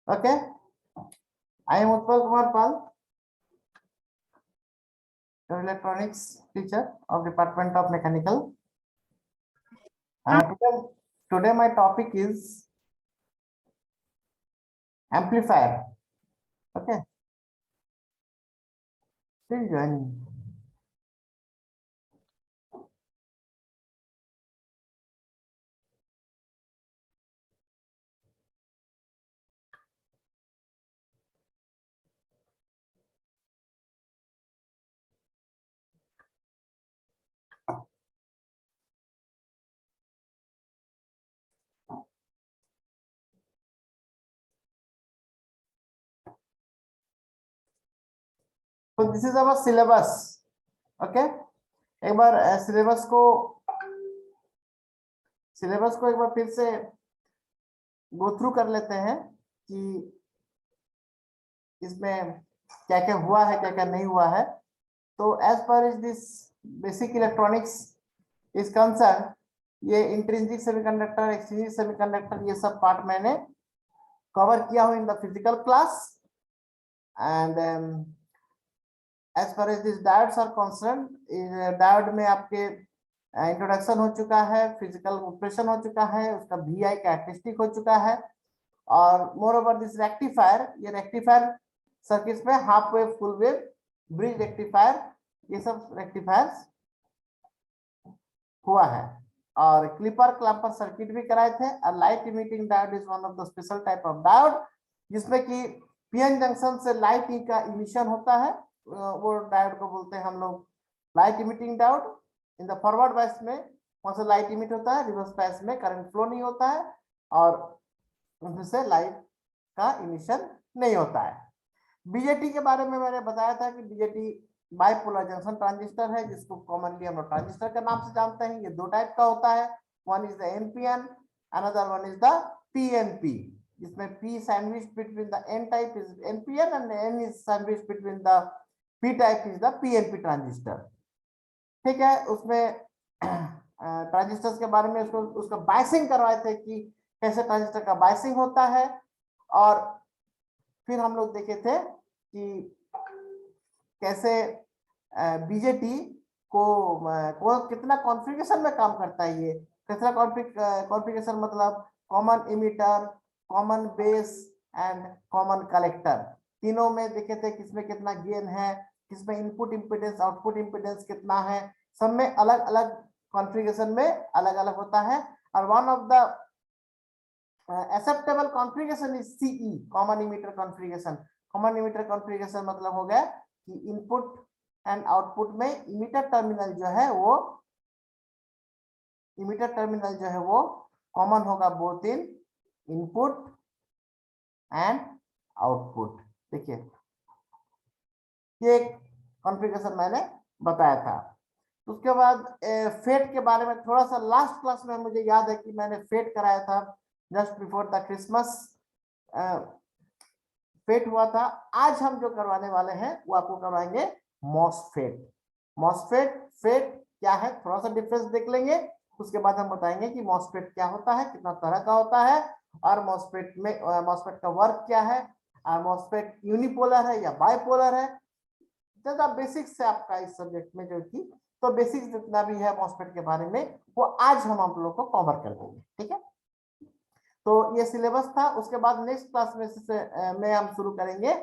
Okay, I am Utpal Kumar Pal, your electronics teacher of Department of Mechanical. Today my topic is amplifier. Okay, still joining. So this is our syllabus. Okay, एक बार syllabus को एक बार फिर से go through कर लेते हैं कि इसमें क्या क्या हुआ है, क्या क्या नहीं हुआ है. तो एज पर is this basic electronics is concern, ये इंट्रिंसिक सेमीकंडक्टर, एक्सट्रिंसिक सेमीकंडक्टर, ये सब पार्ट मैंने कवर किया हूं in the physical class. And as far as this diodes are concern, diode में आपके इंट्रोडक्शन हो चुका है, फिजिकल ऑपरेशन हो चुका है, उसका VI कैरेक्टरिस्टिक हो चुका है. और मोर ओवर दिस रेक्टिफायर, ये रेक्टिफायर सर्किट्स में half wave, full wave, bridge rectifier, ये सब रेक्टिफायर्स हुआ है. और क्लिपर क्लैम्पर सर्किट भी कराए थे. और light emitting diode is one of the special type of diode, जिसमें कि पीएन जंक्शन से लाइट का इमिशन होता है. वो डायोड को बोलते हैं हम लोग light emitting diode. In the forward bias में वहां से लाइट इमिट होता है, रिवर्स बायस में करंट फ्लो नहीं होता है और उनसे लाइट का इमिशन नहीं होता है. बीजेटी के बारे में मैंने बताया था कि बीजेटी बाइपोलर जंक्शन ट्रांजिस्टर है, जिसको कॉमनली हम लोग ट्रांजिस्टर के नाम से जानते हैं. ये दो टाइप का होता है. One is the NPN, another one is the PNP, जिसमें P sandwich between the N type is NPN and N is sandwich between the P type is the PNP transistor. ठीक है, उसमें ट्रांजिस्टर्स के बारे में उसका बायसिंग करवाए थे कि कैसे ट्रांजिस्टर का बायसिंग होता है. और फिर हम लोग देखे थे कि कैसे बीजेटी को कितना कॉन्फ़िगरेशन में काम करता है. ये कितना कॉन्फ़िगरेशन मतलब common emitter, common base and common collector, तीनों में देखे थे किसमें कितना गेन है, किसमें इनपुट इम्पीडेंस आउटपुट इम्पीडेंस कितना है. सब में अलग अलग कॉन्फ़िगरेशन में अलग अलग होता है. और one of the acceptable configuration is CE, common emitter configuration. Common emitter configuration मतलब हो गया कि इनपुट एंड आउटपुट में इमिटर टर्मिनल जो है वो कॉमन होगा both in input and output. देखिए, ये कॉन्फ़िगरेशन मैंने बताया था. उसके बाद फेट के बारे में थोड़ा सा लास्ट क्लास में मुझे याद है कि मैंने फेट कराया था just before the Christmas. FET हुआ था. आज हम जो करवाने वाले हैं वो आपको करवाएंगे मॉसफेट. मॉसफेट फेट क्या है थोड़ा सा डिफरेंस देख लेंगे. उसके बाद हम बताएंगे कि मॉसफेट क्या होता है, कितना तरह का होता है, और मॉसफेट का वर्क क्या है, और मॉसफेट यूनिपोलर है या बाइपोलर है. ज्यादा बेसिक्स से आपका इस सब्जेक्ट में जो थी, तो बेसिक्स जितना भी है मॉसफेट के बारे में वो आज हम आप लोग को कवर कर देंगे. ठीक है, तो ये सिलेबस था. उसके बाद नेक्स्ट क्लास में हम शुरू करेंगे,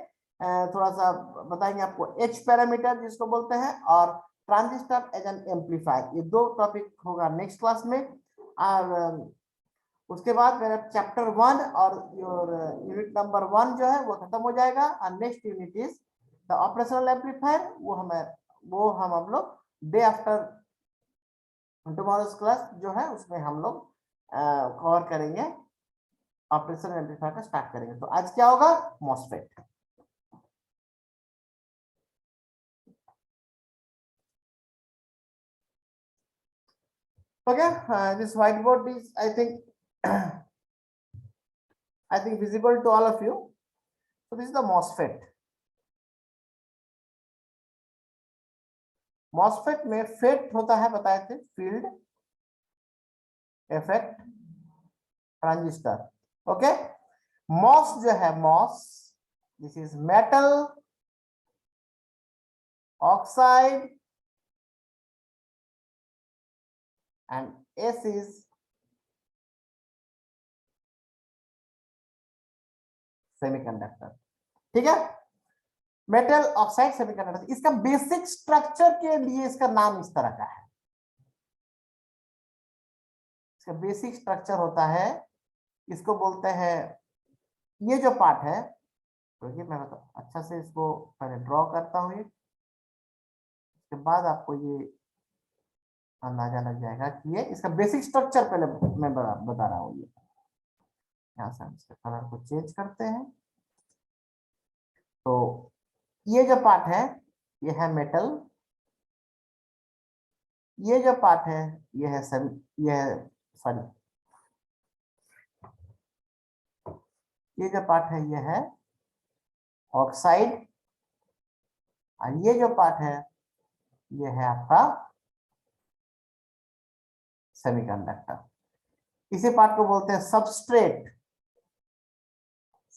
थोड़ा सा बताएंगे आपको एच पैरामीटर जिसको बोलते हैं, और ट्रांजिस्टर एज एन एम्पलीफायर. ये दो टॉपिक होगा नेक्स्ट क्लास में. और उसके बाद मेरा चैप्टर 1 और यूनिट नंबर 1 जो है वो खत्म हो जाएगा. और next unit is the operational amplifier. वो हम लोग डे आफ्टर टुमारोज क्लास जो है उसमें हम लोग कवर करेंगे, ऑपरेशनल एम्पलीफायर का स्टार्ट करेंगे. तो आज क्या होगा, MOSFET. Okay, this whiteboard is I think visible to all of you. So this is the MOSFET. MOSFET में फेट होता है, बताए थे, field effect transistor. Okay, MOS जो है MOS, this is metal oxide and S is semiconductor. ठीक है, metal oxide semiconductor. इसका बेसिक स्ट्रक्चर के लिए इसका नाम इस तरह का है। इसका बेसिक स्ट्रक्चर होता है, इसको बोलते हैं, ये जो पार्ट है, तो ये मैं अच्छा से इसको पहले ड्रॉ करता हूं, इसके बाद आपको ये अंदाजा लग जाएगा कि ये इसका बेसिक स्ट्रक्चर पहले मैं बता रहा हूँ। ये यहाँ से हम इसके कलर को चेंज करते हैं। तो ये जो पार्ट है ये है मेटल, ये जो पार्ट है ये है सॉरी, ये जो पार्ट है ये है ऑक्साइड, और ये जो पार्ट है ये है आपका सेमीकंडक्टर। इसी पार्ट को बोलते हैं सबस्ट्रेट।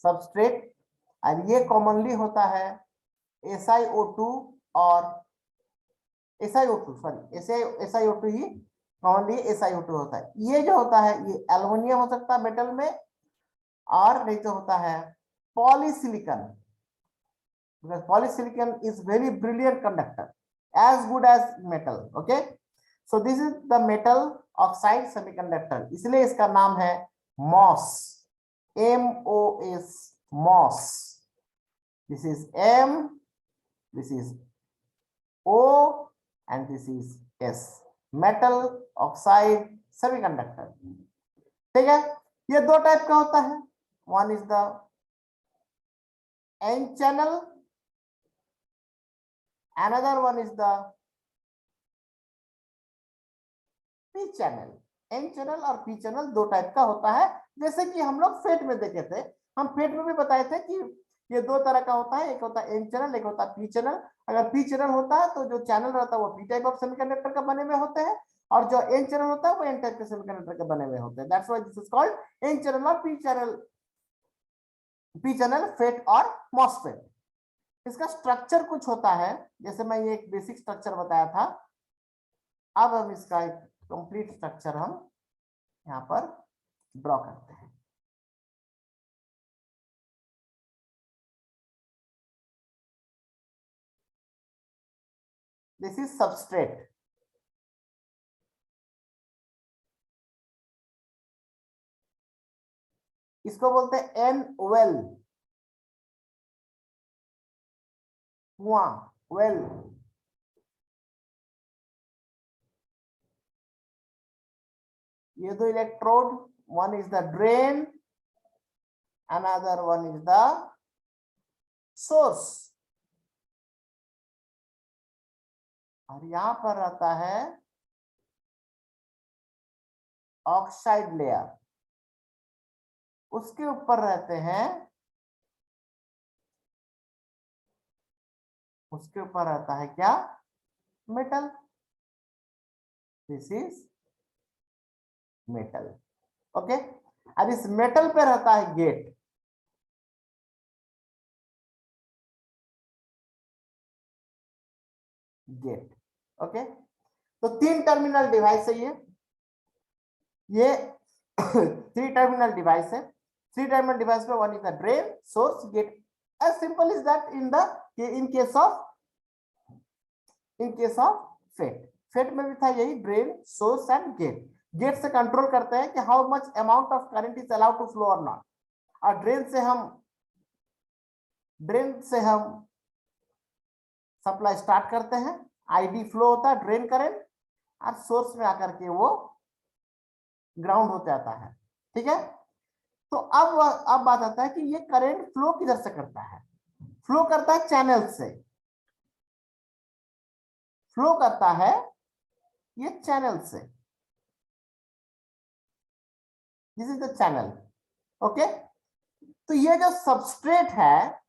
सबस्ट्रेट, और ये कॉमनली होता है SiO2 और SiO2 सॉरी SiO2 ही कॉमनली SiO2 होता है। ये जो होता है ये एल्युमिनियम हो सकता है मेटल में, और नहीं तो होता है polysilicon, because polysilicon is very brilliant conductor, as good as metal. Okay, so this is the metal oxide semiconductor, इसलिए इसका नाम है MOS, MOS, MOS। this is M, this is O and this is S, metal oxide semiconductor। ठीक है, ये दो type का होता है, one is the N channel, another one is the P channel। N channel और P channel दो type का होता है, जैसे कि हम लोग फेट में देखे थे। हम फेट में भी बताए थे कि ये दो तरह का होता है, एक होता है N channel, एक होता है P channel। अगर P channel होता है तो जो चैनल रहता है वो P टाइप ऑफ सेमीकंडक्टर का बने हुए होते हैं, और जो N channel होता है वो N टाइप के सेमीकंडक्टर के बने हुए होते हैं। That's why this is called N channel और P channel फेट और MOSFET। इसका स्ट्रक्चर कुछ होता है, जैसे मैं ये एक बेसिक स्ट्रक्चर बताया था, अब हम इसका एक कंप्लीट स्ट्रक्चर हम यहाँ पर ड्रॉ करते हैं। दिस इज सबस्ट्रेट, इसको बोलते हैं एन वेल, कुआं, वेल। ये दो electrode, one is the drain, another one is the source, और यहां पर रहता है ऑक्साइड लेयर, उसके ऊपर रहते हैं, उसके ऊपर रहता है क्या, metal. This is metal. Okay, अब इस मेटल पे रहता है गेट, गेट। ओके, तो तीन टर्मिनल डिवाइस है ये 3 टर्मिनल डिवाइस है। 3 टर्मिनल डिवाइस में one is the drain, source, gate. As simple is that in case of FET में भी था यही, drain, source and gate. Gate से कंट्रोल करते हैं कि how much amount of current is allowed to flow और नॉट, और ड्रेन से हम सप्लाई स्टार्ट करते हैं, आईडी फ्लो होता है ड्रेन करंट, और सोर्स में आकर के वो ग्राउंड हो जाता है। ठीक है, तो अब बात आता है कि ये करंट फ्लो किधर से करता है। फ्लो करता है चैनल से, फ्लो करता है ये चैनल से, this is the channel. Okay, तो ये जो सबस्ट्रेट है,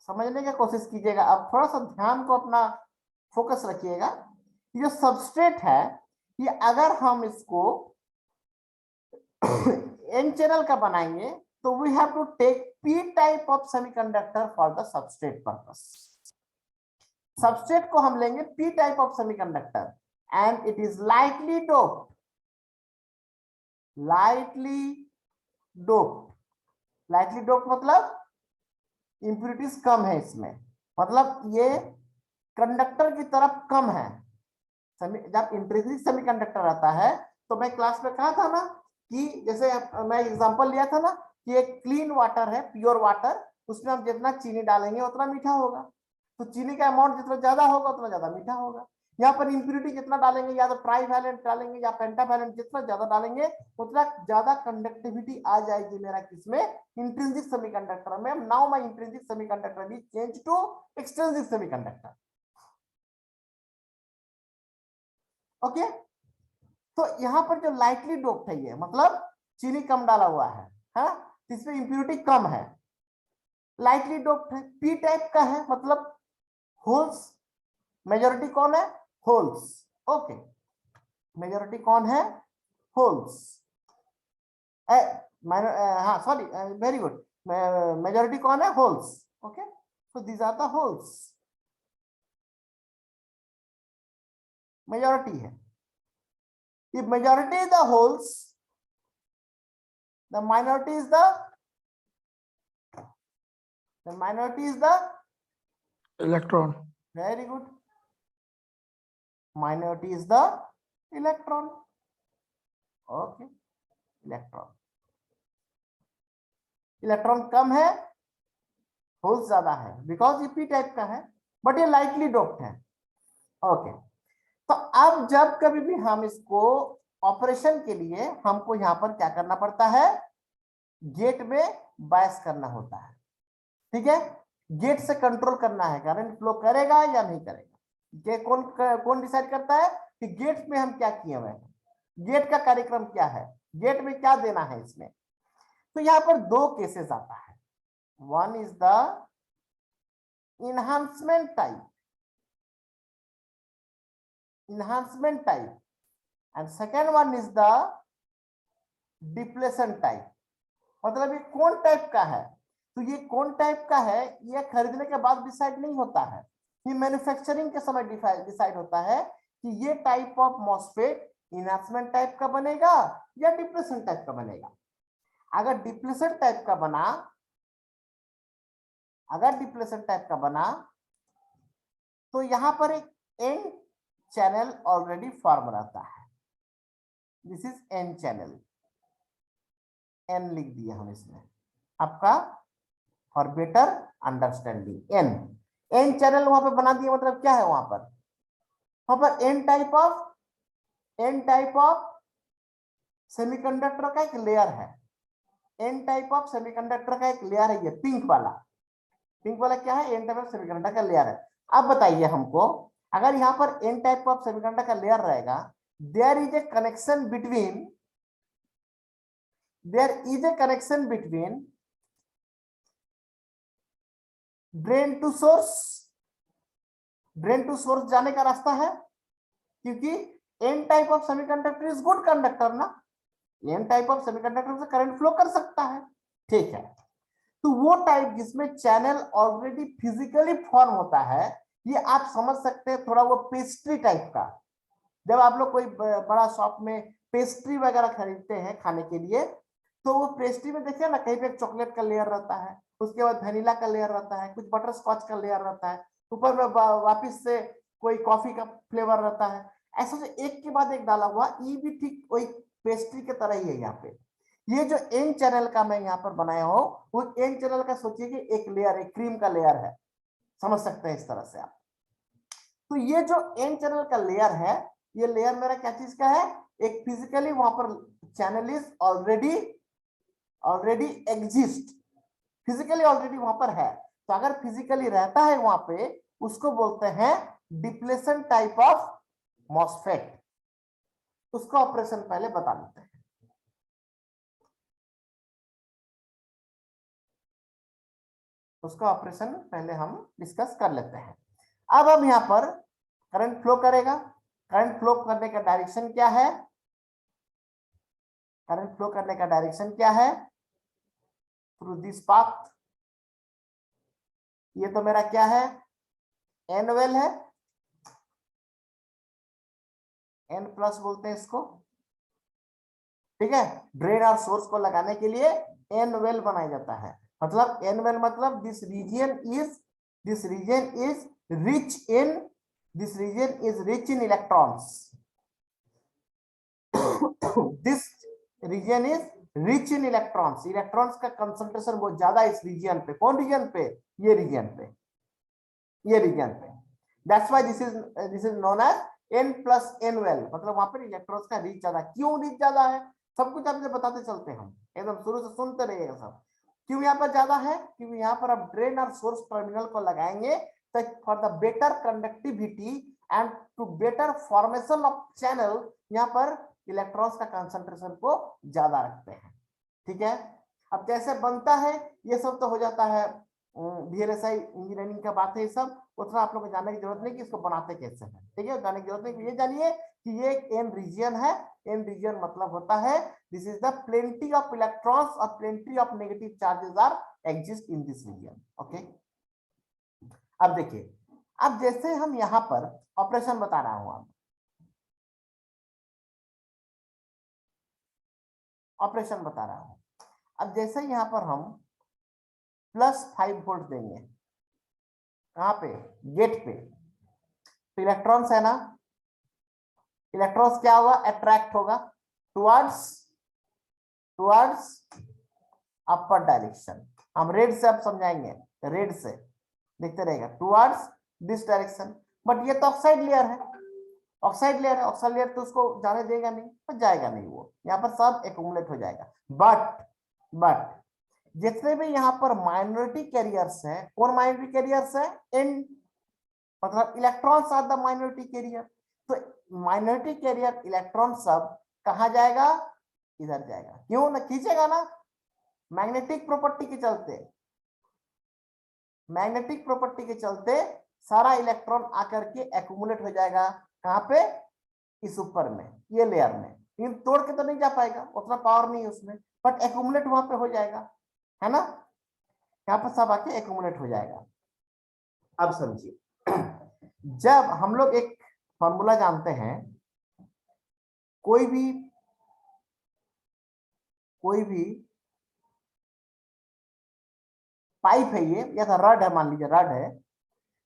समझने की कोशिश कीजिएगा। अब थोड़ा सा ध्यान को अपना फोकस रखिएगा। ये जो सबस्ट्रेट है कि अगर हम इसको एन चैनल का बनाएंगे तो we have to take P type of semiconductor for the substrate purpose. Substrate को हम लेंगे P type of semiconductor and it is lightly doped, lightly doped मतलब इंप्यूरिटीज कम है इसमें, मतलब ये कंडक्टर की तरफ कम है। जब इंट्रिंसिक सेमीकंडक्टर आता है तो मैं क्लास में कहा था ना कि जैसे मैं एग्जांपल लिया था ना कि एक क्लीन वाटर है, प्योर वाटर, उसमें हम जितना चीनी डालेंगे उतना मीठा होगा, तो चीनी का अमाउंट जितना ज्यादा होगा उतना ज्यादा मीठा होगा। यहाँ पर इंप्यूरिटी जितना डालेंगे, या तो ट्राईवैलेंट डालेंगे या पेंटावैलेंट, जितना ज्यादा डालेंगे उतना ज्यादा कंडक्टिविटी आ जाएगी मेरा किसमें, इंट्रिंसिक सेमीकंडक्टर में। Now my intrinsic semiconductor is change to extrinsic semiconductor. Okay, तो यहाँ पर जो लाइटली डोप्ड है ये मतलब चीनी कम डाला हुआ है, इसमें इंप्यूरिटी कम है, लाइटली डोप्ड है, पी टाइप का है, मतलब होल्स, मेजॉरिटी कौन है, होल्स। ओके, मेजॉरिटी कौन है, होल्स। हाँ सॉरी, वेरी गुड, मेजॉरिटी कौन है, holes. Okay, so these are the holes, majority है। if majority is the holes, the minority is the electron. very good, minority is the electron. Okay, electron कम है, holes ज्यादा है, because ये P type का है, बट ये lightly doped है। ओके, तो अब जब कभी भी हम इसको ऑपरेशन के लिए हमको यहां पर क्या करना पड़ता है, गेट में बायस करना होता है। ठीक है, गेट से कंट्रोल करना है, करंट फ्लो करेगा या नहीं करेगा। ये कौन डिसाइड करता है कि गेट में हम क्या किए हुए हैं, गेट का कार्यक्रम क्या है, गेट में क्या देना है इसमें। तो यहां पर दो केसेस आता है, one is the enhancement type and second one is the depletion type। मतलब ये कौन टाइप का है, तो ये कौन टाइप का है ये खरीदने के बाद डिसाइड नहीं होता है, ये मैन्युफैक्चरिंग के समय डिसाइड होता है कि ये type of MOSFET enhancement type का बनेगा या डिप्लेशन टाइप का बनेगा। अगर डिप्लेशन टाइप का बना तो यहां पर एक एन चैनल ऑलरेडी फॉर्म रहता है, this is N channel, N लिख दिया हम इसमें आपका for better understanding. N channel वहां पर बना दिया, मतलब क्या है वहां पर एन टाइप ऑफ सेमीकंडक्टर का एक लेयर है, एन टाइप ऑफ सेमीकंडक्टर का एक लेयर है, ये पिंक वाला क्या है, एन टाइप ऑफ सेमीकंडक्टर का लेयर है। अब बताइए हमको, अगर यहां पर एन टाइप ऑफ सेमीकंडक्टर का लेयर रहेगा, there is a connection between drain to source जाने का रास्ता है, क्योंकि N type of semiconductor is good conductor ना, एन टाइप ऑफ सेमीकंडक्टर से करंट फ्लो कर सकता है। ठीक है, तो वो टाइप जिसमें चैनल ऑलरेडी फिजिकली फॉर्म होता है, ये आप समझ सकते हैं थोड़ा वो पेस्ट्री टाइप का। जब आप लोग कोई बड़ा शॉप में पेस्ट्री वगैरह खरीदते हैं खाने के लिए, तो वो पेस्ट्री में देखिए ना, कहीं पे चॉकलेट का लेयर रहता है, उसके बाद वेनिला का लेयर रहता है, कुछ बटर स्कॉच का लेयर रहता है, ऊपर में वापिस से कोई कॉफी का फ्लेवर रहता है, ऐसा जो एक के बाद एक डाला हुआ, ये भी ठीक वही पेस्ट्री के तरह ही है। यहाँ पे ये जो एन चैनल का मैं यहाँ पर बनाया हूं, वो एन चैनल का सोचिए कि एक लेयर, एक क्रीम का लेयर है, समझ सकते हैं इस तरह से आप। तो ये जो एन चैनल का लेयर है, ये लेयर मेरा क्या चीज का है, एक फिजिकली वहां पर channel is already exist, physically already वहां पर है। तो अगर फिजिकली रहता है वहां पे, उसको बोलते हैं डिप्लेशन टाइप ऑफ मॉसफेट। उसका ऑपरेशन पहले बता देते हैं। उसका ऑपरेशन पहले हम डिस्कस कर लेते हैं। अब हम यहां पर करंट फ्लो करेगा, करंट फ्लो करने का डायरेक्शन क्या है? करंट फ्लो करने का डायरेक्शन क्या है? Through this path. ये तो मेरा क्या है? एन वेल है, एन प्लस बोलते हैं इसको, ठीक है। ड्रेन और सोर्स को लगाने के लिए एन वेल बनाया जाता है। मतलब एन वेल मतलब this region is rich in electrons. This region is rich in electrons. Electrons का कंसंट्रेशन बहुत ज्यादा इस रीजन पे। कौन रीजन पे? ये रीजन पे, ये रीजन पे। That's why this is known as n plus N well. मतलब वहां पर इलेक्ट्रॉन्स का रीच ज्यादा। क्यों रीच ज्यादा है? सब कुछ आपसे बताते चलते हम, एकदम शुरू से सुनते रहिएगा सब। क्यों यहाँ पर ज्यादा है? क्योंकि यहाँ पर आप ड्रेन और सोर्स टर्मिनल को लगाएंगे तो for the better conductivity and to better formation of channel, यहाँ पर इलेक्ट्रॉन्स का कंसंट्रेशन को ज्यादा रखते हैं, ठीक है। अब कैसे बनता है ये सब तो हो जाता है, VLSI इंजीनियरिंग का बात है, ये सब उतना आप लोग को जानने की जरूरत नहीं कि इसको बनाते कैसे हैं, ठीक है। जानने की जरूरत नहीं। ये जानिए कि ये एक एन रीजन है। एन रीजन मतलब होता है this is the plenty of electrons और plenty of negative charges are exist in this region, okay. अब देखिए, अब जैसे हम यहाँ पर ऑपरेशन बता रहा हूं, आप ऑपरेशन बता रहा हूं। अब जैसे यहाँ पर हम +5 वोल्ट देंगे, कहाँ पे? गेट पे। तो इलेक्ट्रॉन्स है ना, इलेक्ट्रॉन्स क्या होगा? अट्रैक्ट होगा टुवर्ड्स टुवर्ड्स अपर डायरेक्शन। हम रेड से अब समझाएंगे, रेड से देखते रहेगा, टुवर्ड्स दिस डायरेक्शन। बट ये तो ऑक्साइड लेयर है, ऑक्साइड लेयर है, ऑक्साइड लेयर तो उसको जाने देगा नहीं, तो जाएगा नहीं, वो यहाँ पर सब एक्यूमुलेट हो जाएगा। बट जितने भी यहाँ पर माइनॉरिटी कैरियर्स हैं, कौन माइनॉरिटी कैरियर्स है? एन, मतलब electrons are the minority carrier. तो माइनॉरिटी कैरियर इलेक्ट्रॉन सब कहा जाएगा? इधर जाएगा। क्यों ना? खींचेगा ना, मैग्नेटिक प्रॉपर्टी के चलते, मैग्नेटिक प्रॉपर्टी के चलते सारा इलेक्ट्रॉन आकर के एक्यूमुलेट हो जाएगा। कहां पे? इस ऊपर में, ये लेयर में। लेकिन तोड़ के तो नहीं जा पाएगा, उतना पावर नहीं है उसमें, बट एक्यूमुलेट वहां पे हो जाएगा, है ना। यहाँ पर सब आके एक्यूमुलेट हो जाएगा। अब समझिए, जब हम लोग एक फॉर्मूला जानते हैं, कोई भी पाइप है ये, या तो रड है, मान लीजिए रड है,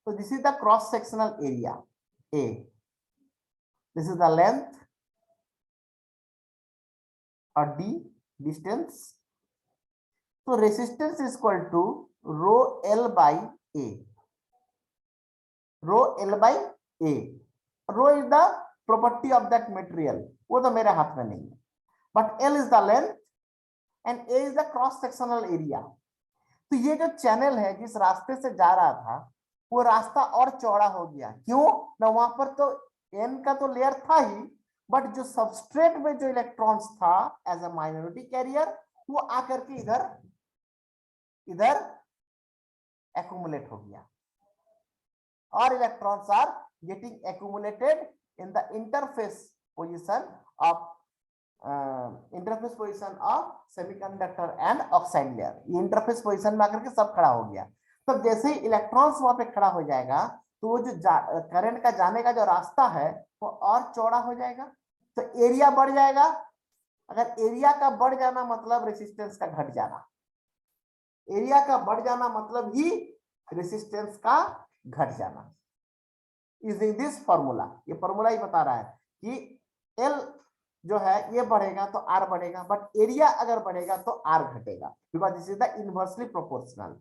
तो this is the cross sectional area A, this is the length और डी डिस्टेंस। तो resistance is equal to rho L by A, rho L by A. Rho is the property of that material, वो तो मेरे हाथ में नहीं है, but L is the length and A is the cross sectional area. तो ये जो चैनल है जिस रास्ते से जा रहा था, वो रास्ता और चौड़ा हो गया। क्यों ना? वहां पर तो एन का तो लेयर था ही, बट जो सबस्ट्रेट में जो इलेक्ट्रॉन्स था एज अ माइनॉरिटी कैरियर, वो आकर के इधर इधर एक्यूमुलेट हो गया, और electrons are getting accumulated in the interface position of semiconductor and oxide layer. ये इंटरफेस पोजीशन में आकर के सब खड़ा हो गया। तो जैसे ही इलेक्ट्रॉन्स वहां पे खड़ा हो जाएगा, तो वो जो करंट का जाने का जो रास्ता है वो और चौड़ा हो जाएगा, तो एरिया बढ़ जाएगा। अगर एरिया का बढ़ जाना मतलब रेसिस्टेंस का घट जाना, एरिया का बढ़ जाना मतलब ही रेसिस्टेंस का घट जाना। यूजिंग दिस फॉर्मूला, ये फॉर्मूला ही बता रहा है कि एल जो है ये बढ़ेगा तो आर बढ़ेगा, बट एरिया अगर बढ़ेगा तो आर घटेगा, because this is the inversely proportional.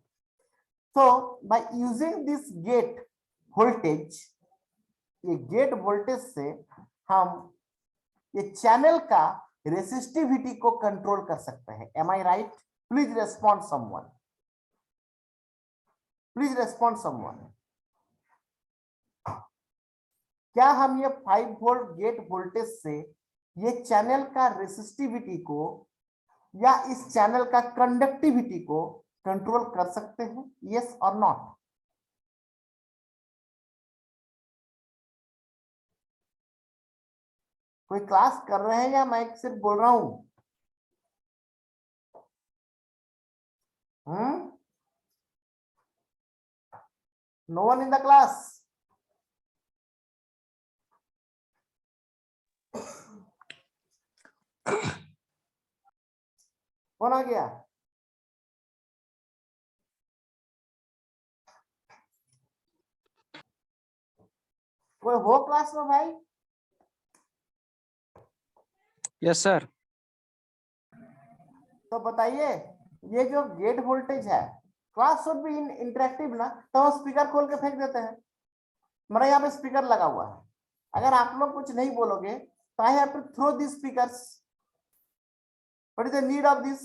So by using this gate voltage, ये गेट वोल्टेज से हम ये चैनल का रेसिस्टिविटी को कंट्रोल कर सकते हैं। Am I right? Please respond someone, please respond someone. क्या हम ये 5 वोल्ट गेट वोल्टेज से ये चैनल का रेसिस्टिविटी को या इस चैनल का कंडक्टिविटी को कंट्रोल कर सकते हैं? यस और नॉट? कोई क्लास कर रहे हैं या मैं सिर्फ बोल रहा हूं? No one in the class? कौन आ गया? कोई हो क्लास में भाई? Yes sir. तो बताइए, ये जो गेट वोल्टेज है, क्लास शुड बी इंटरेक्टिव ना, तो हम स्पीकर खोल के फेंक देते हैं। मेरा यहाँ पे स्पीकर लगा हुआ है, अगर आप लोग कुछ नहीं बोलोगे तो I have to throw this speakers. What is the need of this?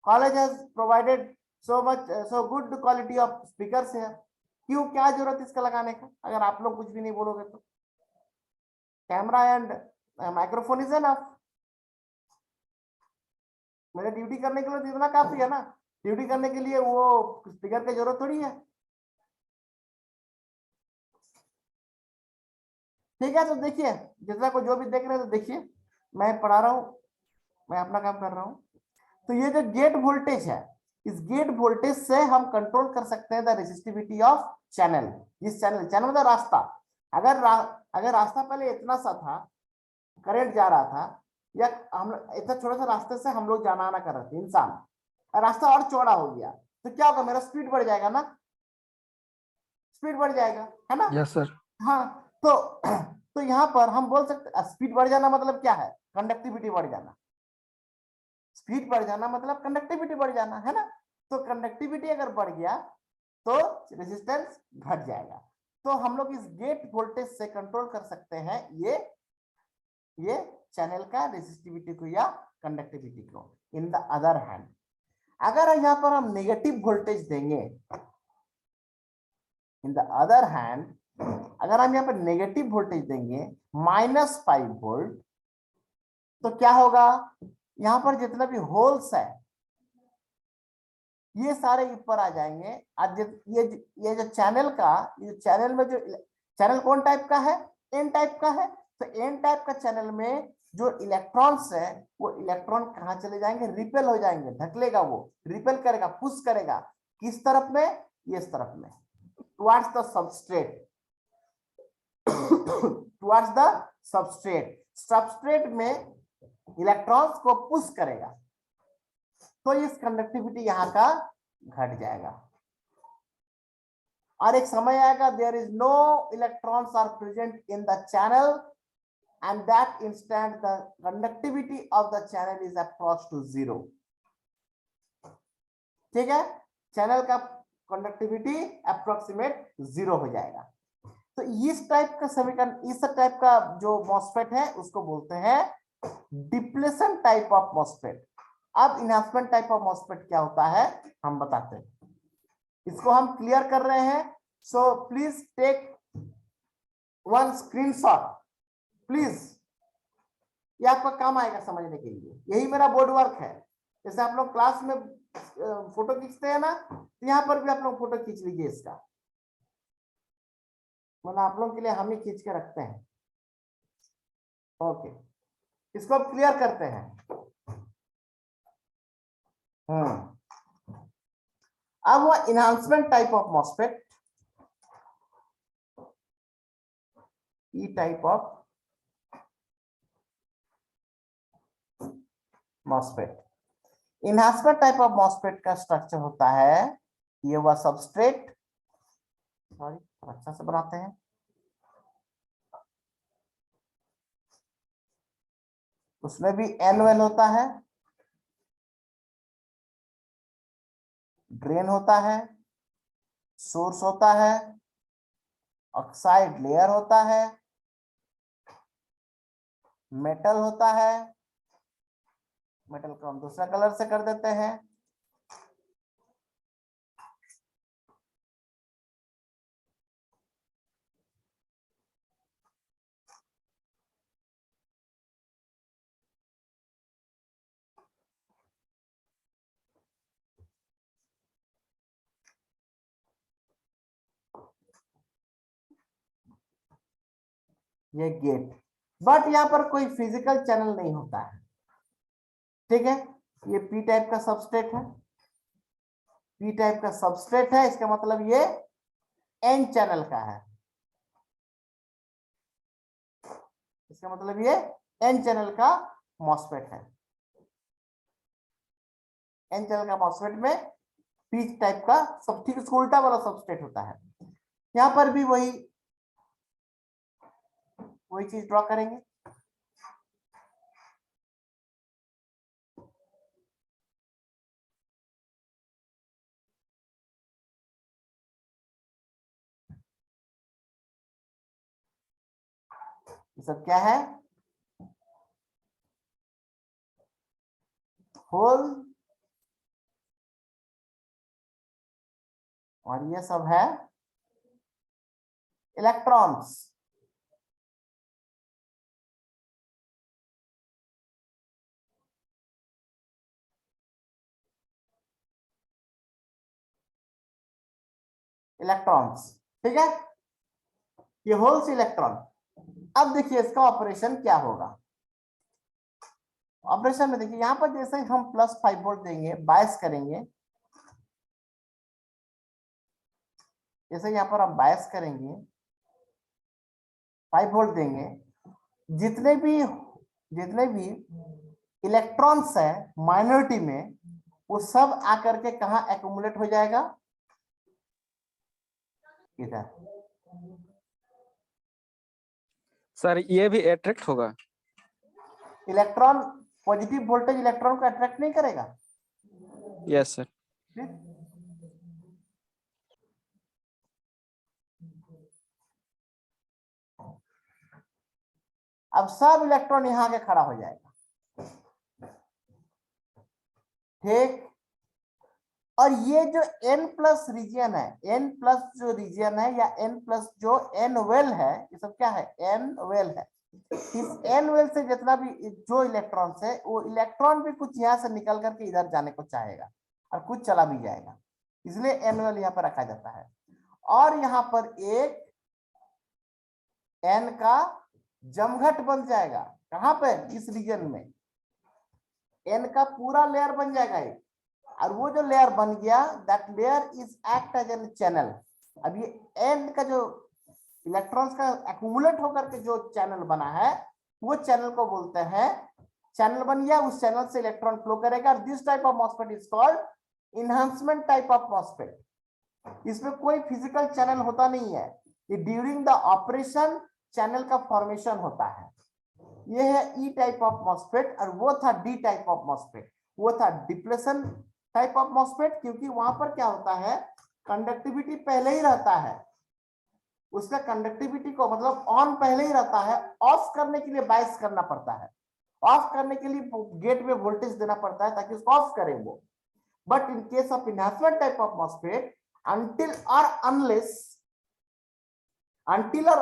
College has provided so good quality of speakers है, क्यों, क्या जरूरत इसका लगाने का, अगर आप लोग कुछ भी नहीं बोलोगे तो? Camera and microphone is enough. मेरे ड्यूटी करने के लिए इतना काफी है ना, ड्यूटी करने के लिए वो स्पीकर की जरूरत थोड़ी है। ठीक है, तो देखिए, जितना को जो भी देख रहे हैं तो देखिए, मैं पढ़ा रहा हूँ, मैं अपना काम कर रहा हूँ। तो ये जो गेट वोल्टेज है, इस गेट वोल्टेज से हम कंट्रोल कर सकते हैं द रेजिस्टिविटी ऑफ चैनल। इस चैनल, चैनल मतलब रास्ता, अगर रास्ता पहले इतना सा था, करंट जा रहा था, या हम इतना छोटा सा रास्ते से हम लोग जाना आना कर रहे थे इंसान, रास्ता और चौड़ा हो गया, तो क्या होगा, मेरा स्पीड बढ़ जाएगा ना, स्पीड बढ़ जाएगा, है ना? Yes sir. हाँ, तो तो यहाँ पर हम बोल सकते स्पीड बढ़ जाना मतलब क्या है, कंडक्टिविटी बढ़ जाना। स्पीड बढ़ जाना मतलब कंडक्टिविटी बढ़ जाना, है ना? तो कंडक्टिविटी अगर बढ़ गया तो रेजिस्टेंस घट जाएगा। तो हम लोग इस गेट वोल्टेज से कंट्रोल कर सकते हैं ये चैनल का रेजिस्टिविटी को या कंडक्टिविटी को। इन द अदर हैंड, अगर यहाँ पर हम नेगेटिव वोल्टेज देंगे, इन द अदर हैंड अगर हम यहाँ पर नेगेटिव वोल्टेज देंगे -5 वोल्ट, तो क्या होगा, यहाँ पर जितना भी होल्स है ये सारे ऊपर आ जाएंगे। और ये जो चैनल का, ये चैनल में जो चैनल कौन टाइप का है, एन टाइप का है, तो एन टाइप का चैनल में जो इलेक्ट्रॉन्स है वो इलेक्ट्रॉन कहाँ चले जाएंगे, रिपेल हो जाएंगे, ढकलेगा, वो रिपेल करेगा, पुश करेगा, किस तरफ में, ये इस तरफ में, towards the substrate, towards the substrate, substrate में इलेक्ट्रॉन्स को पुश करेगा, तो इस कंडक्टिविटी यहां का घट जाएगा। और एक समय आएगा, there is no electrons are present in the channel and that instant the conductivity of the channel is approach to 0। ठीक है, चैनल का कंडक्टिविटी अप्रोक्सीमेट 0 हो जाएगा। तो इस टाइप का समीकरण, इस टाइप का जो मॉसफेट है उसको बोलते हैं डिप्लेशन टाइप ऑफ मॉसफेट। अब इनहांसमेंट टाइप ऑफ मॉसफेट क्या होता है हम बताते हैं, इसको हम क्लियर कर रहे हैं। So please take one screenshot please, ये आपका काम आएगा समझने के लिए, यही मेरा बोर्ड वर्क है। जैसे आप लोग क्लास में फोटो खींचते हैं ना, तो यहाँ पर भी आप लोग फोटो खींच लीजिए इसका, मतलब आप लोग के लिए हम ही खींच के रखते हैं। ओके, इसको अब क्लियर करते हैं। अब वो enhancement type of MOSFET, E type of MOSFET, enhancement type of MOSFET का स्ट्रक्चर होता है, ये वह सबस्ट्रेट, सॉरी अच्छा से बनाते हैं, उसमें भी एन होता है, ड्रेन होता है, सोर्स होता है, ऑक्साइड लेयर होता है, मेटल होता है, मेटल को हम दूसरा कलर से कर देते हैं, ये गेट, बट यहाँ पर कोई फिजिकल चैनल नहीं होता है, ठीक है। ये पी टाइप का सबस्ट्रेट है, पी टाइप का सबस्ट्रेट है, इसका मतलब ये एन चैनल का है, इसका मतलब ये एन चैनल का मॉसफेट है। एन चैनल का मॉसफेट में पी टाइप का सब ठीक उसका उल्टा वाला सबस्ट्रेट होता है। यहां पर भी वही चीज ड्रॉ करेंगे। ये सब क्या है, होल, और ये सब है इलेक्ट्रॉन्स। इलेक्ट्रॉन्स, ठीक है, ये होल्स इलेक्ट्रॉन। अब देखिए इसका ऑपरेशन क्या होगा। ऑपरेशन में देखिए यहां पर जैसे हम +5 वोल्ट देंगे, बायस करेंगे, जैसे यहाँ पर हम बायस करेंगे, 5 वोल्ट देंगे, जितने भी इलेक्ट्रॉन्स है माइनॉरिटी में, वो सब आकर के कहा एक्यूमुलेट हो जाएगा, इधर। सर ये भी अट्रैक्ट होगा? इलेक्ट्रॉन, पॉजिटिव वोल्टेज इलेक्ट्रॉन को अट्रैक्ट नहीं करेगा? Yes sir. अब सब इलेक्ट्रॉन यहां आके खड़ा हो जाएगा, ठीक। और ये जो n प्लस रीजन है, n प्लस जो रीजन है या n प्लस जो n वेल है, ये सब क्या है, n वेल है। इस n वेल से जितना भी जो इलेक्ट्रॉन्स है, वो इलेक्ट्रॉन भी कुछ यहाँ से निकल करके इधर जाने को चाहेगा और कुछ चला भी जाएगा, इसलिए n वेल यहाँ पर रखा जाता है। और यहाँ पर एक n का जमघट बन जाएगा, कहां पर, इस रीजन में n का पूरा लेयर बन जाएगा एक, और वो जो लेयर बन गया, that layer is act as an channel. अब ये एन का जो इलेक्ट्रॉन्स का एक्यूमुलेट होकर के जो चैनल बना है, वो चैनल को बोलते हैं, चैनल बन गया, उस चैनल से इलेक्ट्रॉन फ्लो करेगा। This type of MOSFET is called enhancement type of MOSFET. इसमें कोई फिजिकल चैनल होता नहीं है, ये ड्यूरिंग द ऑपरेशन चैनल का फॉर्मेशन होता है। ये है ई टाइप ऑफ मॉसफेट, और वो था डी टाइप ऑफ मॉसफेट, वो था डिप्लेशन टाइप ऑफ मॉसफेट, क्योंकि वहां पर क्या होता है, कंडक्टिविटी पहले ही रहता है, उसका कंडक्टिविटी को मतलब ऑन पहले ही रहता है, ऑफ करने के लिए बायस करना पड़ता है, ऑफ करने के लिए गेट में वोल्टेज देना पड़ता है ताकि उसको ऑफ करें वो। But in case of enhancement type of MOSFET, until or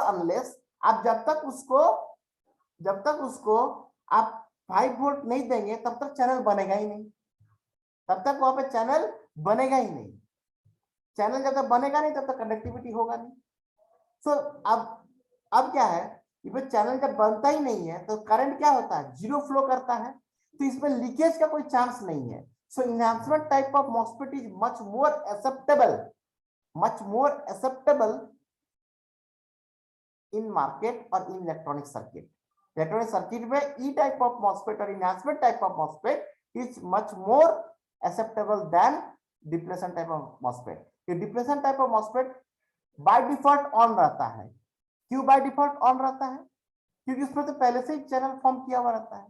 unless आप जब तक उसको आप 5 वोल्ट नहीं देंगे, तब तक चैनल बनेगा ही नहीं, तब तक वहां पे चैनल बनेगा ही नहीं। चैनल जब तक बनेगा नहीं, तब तक कंडक्टिविटी होगा नहीं। सो अब क्या है, ये चैनल जब बनता ही नहीं है, तो करंट क्या होता है, जीरो फ्लो करता है, तो इसमें लीकेज का कोई चांस नहीं है। So enhancement type of MOSFET is much more acceptable in market or in electronic circuit. Electronic circuit में E type of MOSFET और enhancement type of MOSFET is much more acceptable than depletion type of MOSFET. ये depletion type of MOSFET by default on रहता है। क्यों by default on रहता है? क्योंकि उसमें तो पहले से ही चैनल फॉर्म किया हुआ रहता है।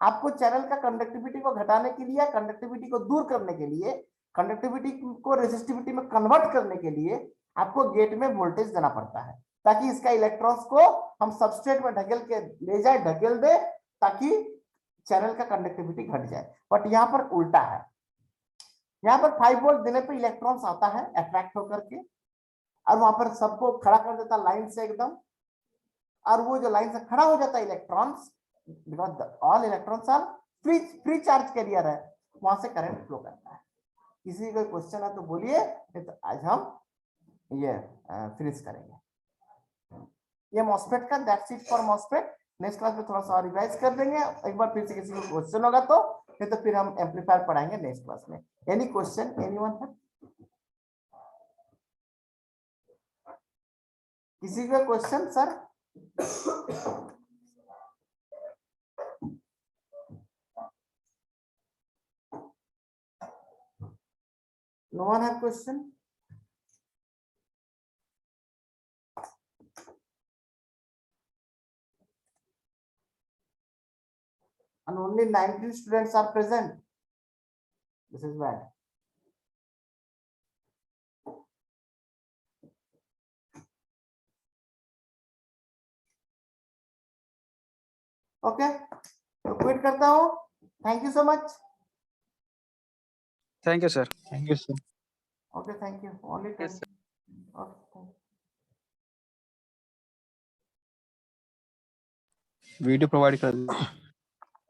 आपको चैनल का कंडक्टिविटी को घटाने के लिए, कंडक्टिविटी को दूर करने के लिए, कंडक्टिविटी को रेसिस्टिविटी में कन्वर्ट करने के लिए आपको गेट में वोल्टेज देना पड़ता है, ताकि इसका इलेक्ट्रॉन्स को हम सबस्ट्रेट में ढकेल के ले जाए, ढकेल दे, ताकि चैनल का कंडक्टिविटी घट जाए। बट यहाँ पर उल्टा है, यहाँ पर 5 वोल्ट देने पे इलेक्ट्रॉन्स आता है अट्रैक्ट होकर के, और वहां पर सबको खड़ा कर देता लाइन से एकदम, और वो जो लाइन से खड़ा हो जाता है electrons, because all electrons are free charge carrier है, वहां से करंट फ्लो करता है। किसी का क्वेश्चन है तो बोलिए, तो आज हम ये फिनिश करेंगे। ये मॉस्फेट का that's it for MOSFET. Next class में थोड़ा सा रिवाइज कर देंगे, एक बार फिर से किसी को क्वेश्चन होगा तो फिर हम एम्पलीफायर पढ़ाएंगे नेक्स्ट क्लास में। एनी क्वेश्चन एनीवन है? किसी का question sir? No one have question? And only 19 students are present. This is bad. Okay, तो क्विट करता हूँ। Thank you so much. Thank you sir. Thank you, sir. Okay, thank you. Only Yes, 20. Okay, thank you. Video provide कर